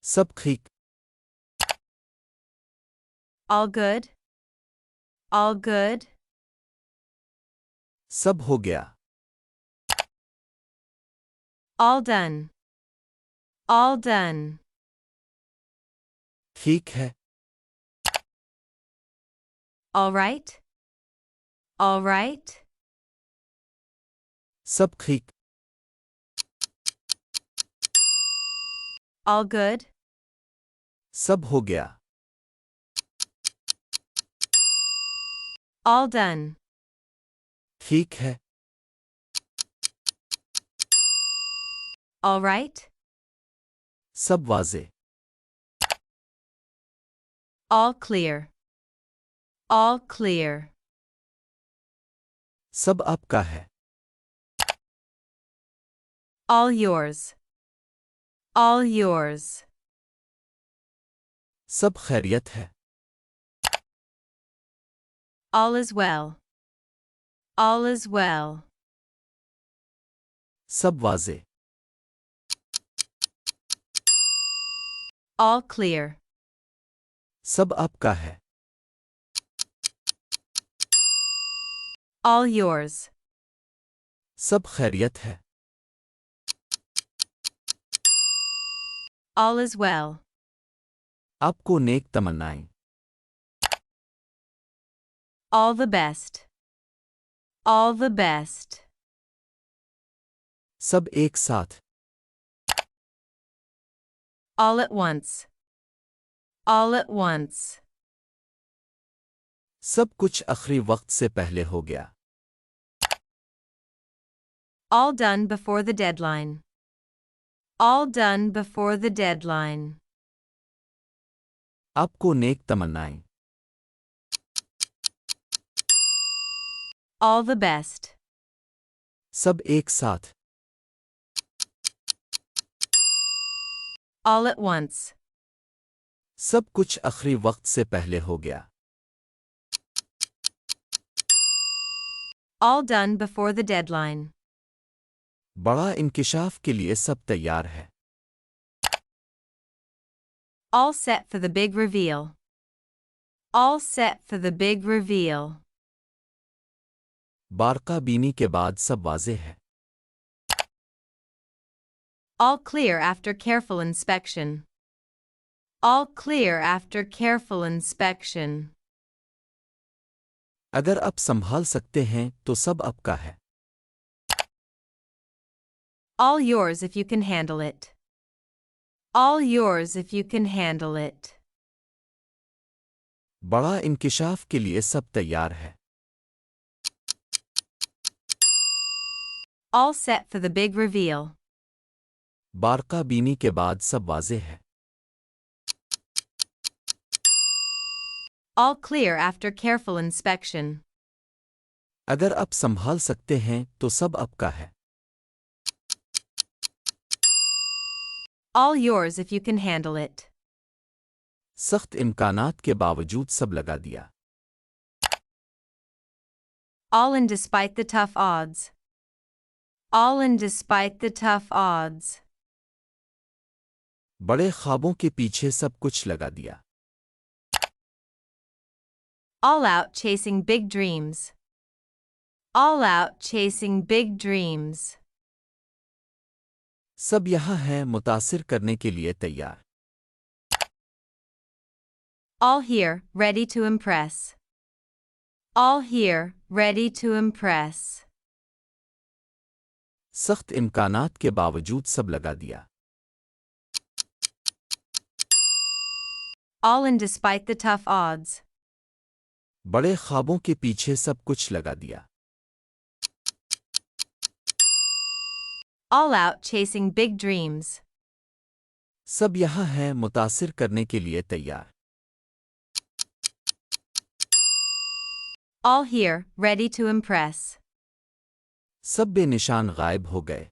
सब ठीक। All good? All good? सब हो गया। All done. All done. ठीक है। All right? All right? सब ठीक। All good? सब हो गया। All done. ठीक है। All right? सब वाजे। All clear. All clear. सब आपका है। All yours. All yours. सब खैरियत है। All is well. All is well. सब वाजे। All clear. सब आपका है। All yours. सब खैरियत है। All is well. आपको नेक तमन्नाएं। All the best. All the best. सब एक साथ। All at once. All at once. सब कुछ आखिरी वक्त से पहले हो गया। All done before the deadline. All done before the deadline. आपको नेक तमन्नाएं। All the best. सब एक साथ। All at once. सब कुछ आखिरी वक्त से पहले हो गया। All done before the deadline. बड़ा इंकिशाफ के लिए सब तैयार है। All set for the big reveal. All set for the big reveal. बारका बीनी के बाद सब वाजे है। All clear after careful inspection. All clear after careful inspection. अगर आप संभाल सकते हैं तो सब आपका है। All yours if you can handle it. All yours if you can handle it. बड़ा इंकिशाफ के लिए सब तैयार है। All set for the big reveal. बारका बीनी के बाद सब वाजे है। All clear after careful inspection. अगर आप संभाल सकते हैं तो सब आपका है। All yours if you can handle it. सख्त इम्कानात के बावजूद सब लगा दिया। All in despite the tough odds. All in despite the tough odds. बड़े ख्वाबों के पीछे सब कुछ लगा दिया। All out chasing big dreams. All out chasing big dreams. सब यहाँ है मुतासिर करने के लिए तैयार। All here, ready to impress. All here, ready to impress. सख्त इम्कानात के बावजूद सब लगा दिया। All in despite the tough odds. बड़े ख्वाबों के पीछे सब कुछ लगा दिया। All out chasing big dreams. सब यहाँ है मुतासिर करने के लिए तैयार। All here, ready to impress. सब बेनिशान गायब हो गए।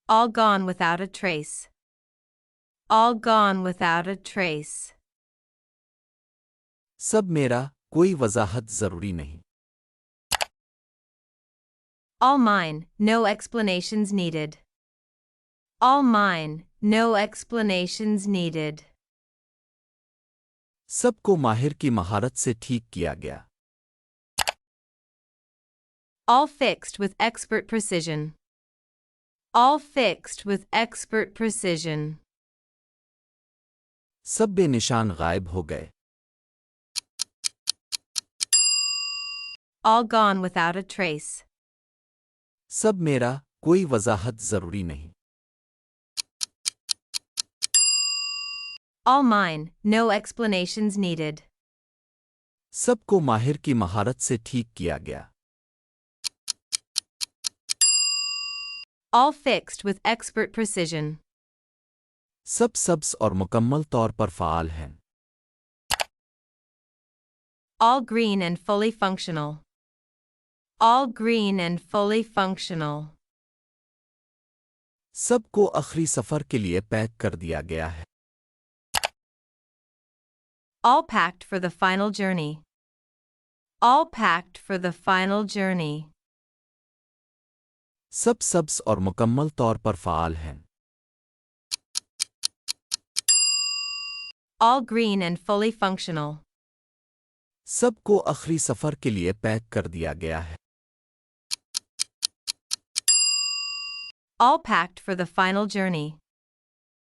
All gone without a trace. All gone without a trace. सब मेरा, कोई वजाहत जरूरी नहीं। All mine, no explanations needed. All mine, no explanations needed. सबको माहिर की महारत से ठीक किया गया. All fixed with expert precision. All fixed with expert precision. सब बेनिशान गायब हो गए. All gone without a trace. सब मेरा, कोई वजाहत जरूरी नहीं. All mine, no explanations needed. सबको माहिर की महारत से ठीक किया गया. All fixed with expert precision. सब सब्स और मुकम्मल तौर पर फ़ाल हैं. All green and fully functional. All green and fully functional. सबको आखिरी सफ़र के लिए पैक कर दिया गया है. All packed for the final journey. All packed for the final journey. सब सब्स और मुकम्मल तौर पर फ़ाल हैं. All green and fully functional. सबको आखिरी सफ़र के लिए पैक कर दिया गया है. All packed for the final journey.